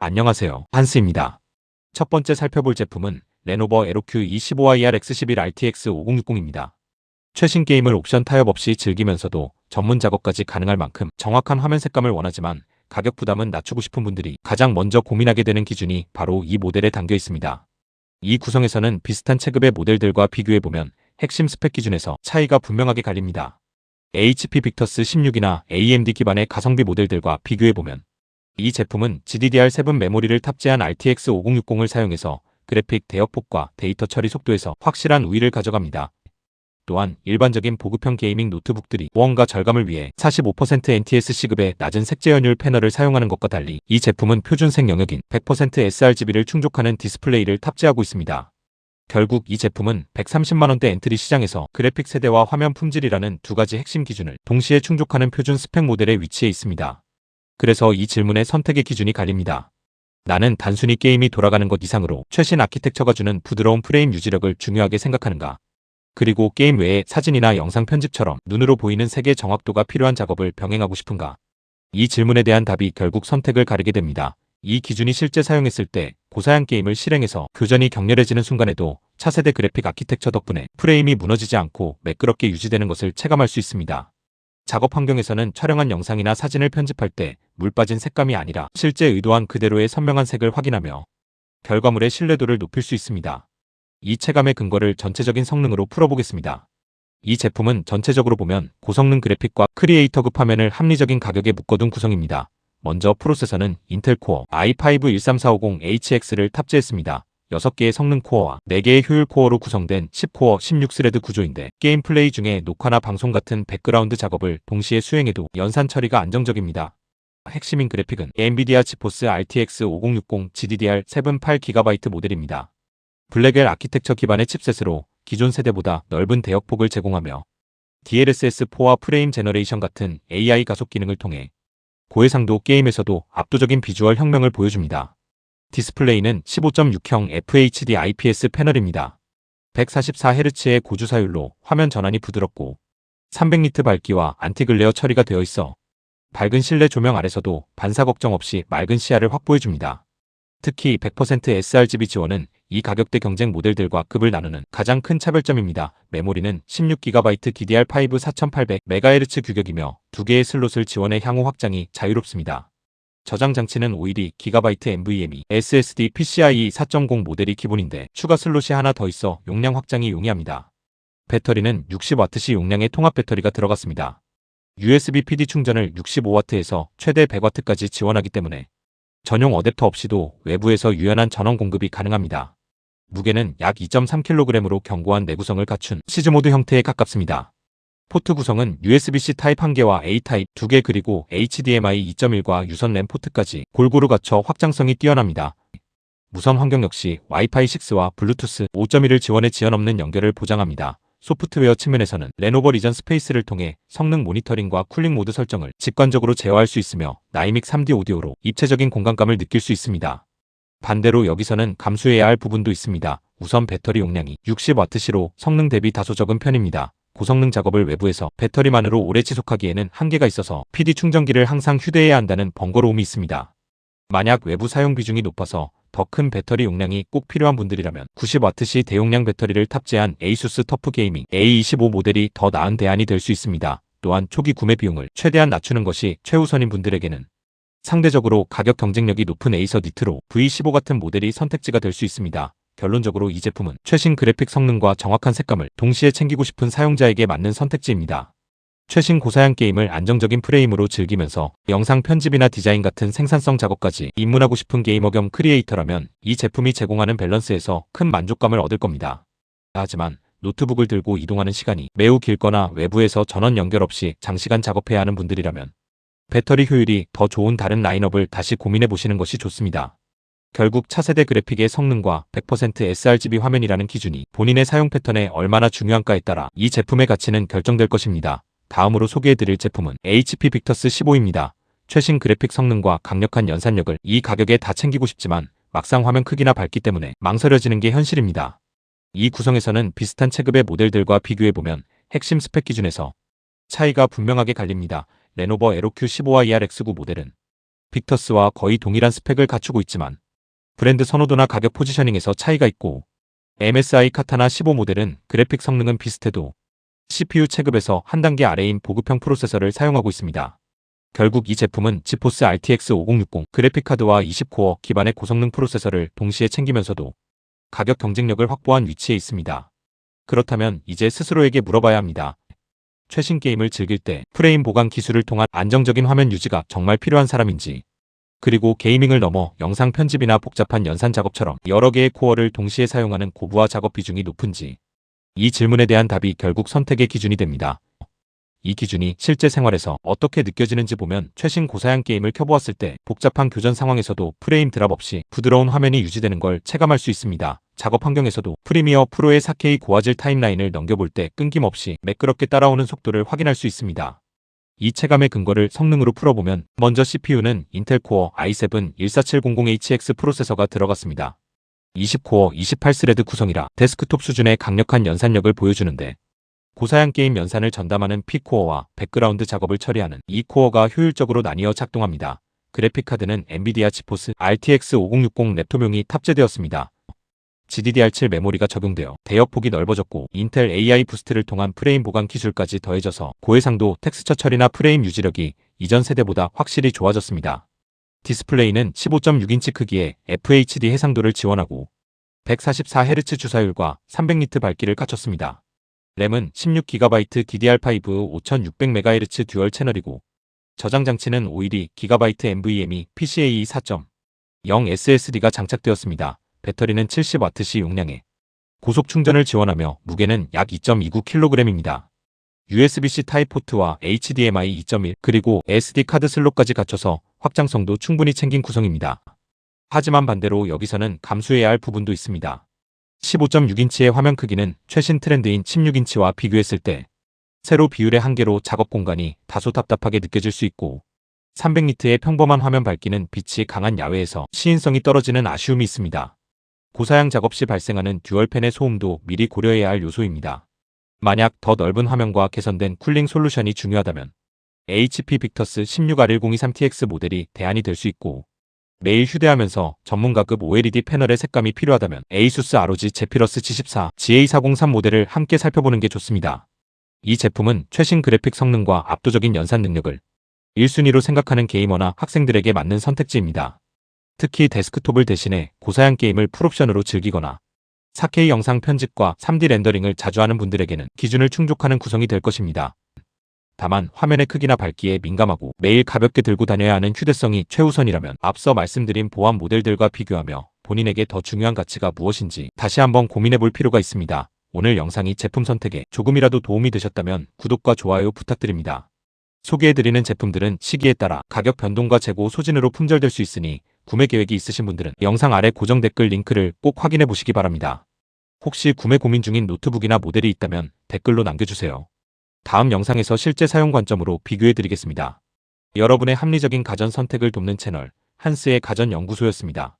안녕하세요. 한스입니다. 첫 번째 살펴볼 제품은 레노버 에로큐 E15IR X11 RTX 5060입니다. 최신 게임을 옵션 타협 없이 즐기면서도 전문 작업까지 가능할 만큼 정확한 화면 색감을 원하지만 가격 부담은 낮추고 싶은 분들이 가장 먼저 고민하게 되는 기준이 바로 이 모델에 담겨 있습니다. 이 구성에서는 비슷한 체급의 모델들과 비교해보면 핵심 스펙 기준에서 차이가 분명하게 갈립니다. HP 빅터스 16이나 AMD 기반의 가성비 모델들과 비교해보면 이 제품은 GDDR7 메모리를 탑재한 RTX 5060을 사용해서 그래픽 대역폭과 데이터 처리 속도에서 확실한 우위를 가져갑니다. 또한 일반적인 보급형 게이밍 노트북들이 보안과 절감을 위해 45% NTSC급의 낮은 색재 연율 패널을 사용하는 것과 달리 이 제품은 표준색 영역인 100% sRGB를 충족하는 디스플레이를 탑재하고 있습니다. 결국 이 제품은 130만원대 엔트리 시장에서 그래픽 세대와 화면 품질이라는 두 가지 핵심 기준을 동시에 충족하는 표준 스펙 모델에 위치해 있습니다. 그래서 이 질문의 선택의 기준이 갈립니다. 나는 단순히 게임이 돌아가는 것 이상으로 최신 아키텍처가 주는 부드러운 프레임 유지력을 중요하게 생각하는가? 그리고 게임 외에 사진이나 영상 편집처럼 눈으로 보이는 색의 정확도가 필요한 작업을 병행하고 싶은가? 이 질문에 대한 답이 결국 선택을 가르게 됩니다. 이 기준이 실제 사용했을 때 고사양 게임을 실행해서 교전이 격렬해지는 순간에도 차세대 그래픽 아키텍처 덕분에 프레임이 무너지지 않고 매끄럽게 유지되는 것을 체감할 수 있습니다. 작업 환경에서는 촬영한 영상이나 사진을 편집할 때 물 빠진 색감이 아니라 실제 의도한 그대로의 선명한 색을 확인하며 결과물의 신뢰도를 높일 수 있습니다. 이 체감의 근거를 전체적인 성능으로 풀어보겠습니다. 이 제품은 전체적으로 보면 고성능 그래픽과 크리에이터급 화면을 합리적인 가격에 묶어둔 구성입니다. 먼저 프로세서는 인텔 코어 i5-13450HX를 탑재했습니다. 6개의 성능 코어와 4개의 효율 코어로 구성된 10코어 16스레드 구조인데 게임 플레이 중에 녹화나 방송 같은 백그라운드 작업을 동시에 수행해도 연산 처리가 안정적입니다. 핵심인 그래픽은 엔비디아 지포스 RTX 5060 GDDR7 8GB 모델입니다. 블랙엘 아키텍처 기반의 칩셋으로 기존 세대보다 넓은 대역폭을 제공하며 DLSS4와 프레임 제너레이션 같은 AI 가속 기능을 통해 고해상도 게임에서도 압도적인 비주얼 혁명을 보여줍니다. 디스플레이는 15.6형 FHD IPS 패널입니다. 144Hz의 고주사율로 화면 전환이 부드럽고 300니트 밝기와 안티글레어 처리가 되어 있어 밝은 실내 조명 아래서도 반사 걱정 없이 맑은 시야를 확보해줍니다. 특히 100% sRGB 지원은 이 가격대 경쟁 모델들과 급을 나누는 가장 큰 차별점입니다. 메모리는 16GB DDR5 4800MHz 규격이며 2개의 슬롯을 지원해 향후 확장이 자유롭습니다. 저장 장치는 OLED NVMe SSD PCIe 4.0 모델이 기본인데 추가 슬롯이 하나 더 있어 용량 확장이 용이합니다. 배터리는 60W시 용량의 통합 배터리가 들어갔습니다. USB PD 충전을 65W에서 최대 100W까지 지원하기 때문에 전용 어댑터 없이도 외부에서 유연한 전원 공급이 가능합니다. 무게는 약 2.3kg으로 견고한 내구성을 갖춘 시즈모드 형태에 가깝습니다. 포트 구성은 USB-C 타입 1개와 A 타입 2개 그리고 HDMI 2.1과 유선 램 포트까지 골고루 갖춰 확장성이 뛰어납니다. 무선 환경 역시 와이파이 6와 블루투스 5.1을 지원해 지연 없는 연결을 보장합니다. 소프트웨어 측면에서는 레노버 리전 스페이스를 통해 성능 모니터링과 쿨링 모드 설정을 직관적으로 제어할 수 있으며 나이믹 3D 오디오로 입체적인 공간감을 느낄 수 있습니다. 반대로 여기서는 감수해야 할 부분도 있습니다. 우선 배터리 용량이 60W시로 성능 대비 다소 적은 편입니다. 고성능 작업을 외부에서 배터리만으로 오래 지속하기에는 한계가 있어서 PD 충전기를 항상 휴대해야 한다는 번거로움이 있습니다. 만약 외부 사용 비중이 높아서 더 큰 배터리 용량이 꼭 필요한 분들이라면 90W시 대용량 배터리를 탑재한 ASUS 터프 게이밍 A25 모델이 더 나은 대안이 될 수 있습니다. 또한 초기 구매 비용을 최대한 낮추는 것이 최우선인 분들에게는 상대적으로 가격 경쟁력이 높은 에이서 니트로 V15 같은 모델이 선택지가 될 수 있습니다. 결론적으로 이 제품은 최신 그래픽 성능과 정확한 색감을 동시에 챙기고 싶은 사용자에게 맞는 선택지입니다. 최신 고사양 게임을 안정적인 프레임으로 즐기면서 영상 편집이나 디자인 같은 생산성 작업까지 입문하고 싶은 게이머 겸 크리에이터라면 이 제품이 제공하는 밸런스에서 큰 만족감을 얻을 겁니다. 하지만 노트북을 들고 이동하는 시간이 매우 길거나 외부에서 전원 연결 없이 장시간 작업해야 하는 분들이라면 배터리 효율이 더 좋은 다른 라인업을 다시 고민해 보시는 것이 좋습니다. 결국 차세대 그래픽의 성능과 100% sRGB 화면이라는 기준이 본인의 사용 패턴에 얼마나 중요한가에 따라 이 제품의 가치는 결정될 것입니다. 다음으로 소개해드릴 제품은 HP 빅터스 15입니다. 최신 그래픽 성능과 강력한 연산력을 이 가격에 다 챙기고 싶지만 막상 화면 크기나 밝기 때문에 망설여지는 게 현실입니다. 이 구성에서는 비슷한 체급의 모델들과 비교해보면 핵심 스펙 기준에서 차이가 분명하게 갈립니다. 레노버 에로큐 15IR X9 모델은 빅터스와 거의 동일한 스펙을 갖추고 있지만 브랜드 선호도나 가격 포지셔닝에서 차이가 있고 MSI 카타나 15 모델은 그래픽 성능은 비슷해도 CPU 체급에서 한 단계 아래인 보급형 프로세서를 사용하고 있습니다. 결국 이 제품은 지포스 RTX 5060 그래픽카드와 20코어 기반의 고성능 프로세서를 동시에 챙기면서도 가격 경쟁력을 확보한 위치에 있습니다. 그렇다면 이제 스스로에게 물어봐야 합니다. 최신 게임을 즐길 때 프레임 보강 기술을 통한 안정적인 화면 유지가 정말 필요한 사람인지, 그리고 게이밍을 넘어 영상 편집이나 복잡한 연산 작업처럼 여러 개의 코어를 동시에 사용하는 고부하 작업 비중이 높은지, 이 질문에 대한 답이 결국 선택의 기준이 됩니다. 이 기준이 실제 생활에서 어떻게 느껴지는지 보면 최신 고사양 게임을 켜보았을 때 복잡한 교전 상황에서도 프레임 드랍 없이 부드러운 화면이 유지되는 걸 체감할 수 있습니다. 작업 환경에서도 프리미어 프로의 4K 고화질 타임라인을 넘겨볼 때 끊김없이 매끄럽게 따라오는 속도를 확인할 수 있습니다. 이 체감의 근거를 성능으로 풀어보면 먼저 CPU는 인텔 코어 i7 14700HX 프로세서가 들어갔습니다. 20코어 28스레드 구성이라 데스크톱 수준의 강력한 연산력을 보여주는데, 고사양 게임 연산을 전담하는 P코어와 백그라운드 작업을 처리하는 E코어가 효율적으로 나뉘어 작동합니다. 그래픽카드는 엔비디아 지포스 RTX 5060 랩톱용이 탑재되었습니다. GDDR7 메모리가 적용되어 대역폭이 넓어졌고 인텔 AI 부스트를 통한 프레임 보강 기술까지 더해져서 고해상도 텍스처 처리나 프레임 유지력이 이전 세대보다 확실히 좋아졌습니다. 디스플레이는 15.6인치 크기의 FHD 해상도를 지원하고 144Hz 주사율과 300니트 밝기를 갖췄습니다. 램은 16GB DDR5 5600MHz 듀얼 채널이고 저장 장치는 512GB NVMe PCIe 4.0 SSD가 장착되었습니다. 배터리는 70Wh 용량에 고속 충전을 지원하며 무게는 약 2.29kg입니다. USB-C 타입 포트와 HDMI 2.1 그리고 SD 카드 슬롯까지 갖춰서 확장성도 충분히 챙긴 구성입니다. 하지만 반대로 여기서는 감수해야 할 부분도 있습니다. 15.6인치의 화면 크기는 최신 트렌드인 16인치와 비교했을 때 세로 비율의 한계로 작업 공간이 다소 답답하게 느껴질 수 있고, 300니트의 평범한 화면 밝기는 빛이 강한 야외에서 시인성이 떨어지는 아쉬움이 있습니다. 고사양 작업 시 발생하는 듀얼팬의 소음도 미리 고려해야 할 요소입니다. 만약 더 넓은 화면과 개선된 쿨링 솔루션이 중요하다면 HP 빅터스 16R1023TX 모델이 대안이 될 수 있고, 매일 휴대하면서 전문가급 OLED 패널의 색감이 필요하다면 ASUS ROG 제피러스 G14 GA403 모델을 함께 살펴보는 게 좋습니다. 이 제품은 최신 그래픽 성능과 압도적인 연산 능력을 1순위로 생각하는 게이머나 학생들에게 맞는 선택지입니다. 특히 데스크톱을 대신해 고사양 게임을 풀옵션으로 즐기거나 4K 영상 편집과 3D 렌더링을 자주 하는 분들에게는 기준을 충족하는 구성이 될 것입니다. 다만 화면의 크기나 밝기에 민감하고 매일 가볍게 들고 다녀야 하는 휴대성이 최우선이라면 앞서 말씀드린 보안 모델들과 비교하며 본인에게 더 중요한 가치가 무엇인지 다시 한번 고민해 볼 필요가 있습니다. 오늘 영상이 제품 선택에 조금이라도 도움이 되셨다면 구독과 좋아요 부탁드립니다. 소개해드리는 제품들은 시기에 따라 가격 변동과 재고 소진으로 품절될 수 있으니 구매 계획이 있으신 분들은 영상 아래 고정 댓글 링크를 꼭 확인해 보시기 바랍니다. 혹시 구매 고민 중인 노트북이나 모델이 있다면 댓글로 남겨주세요. 다음 영상에서 실제 사용 관점으로 비교해드리겠습니다. 여러분의 합리적인 가전 선택을 돕는 채널 한스의 가전연구소였습니다.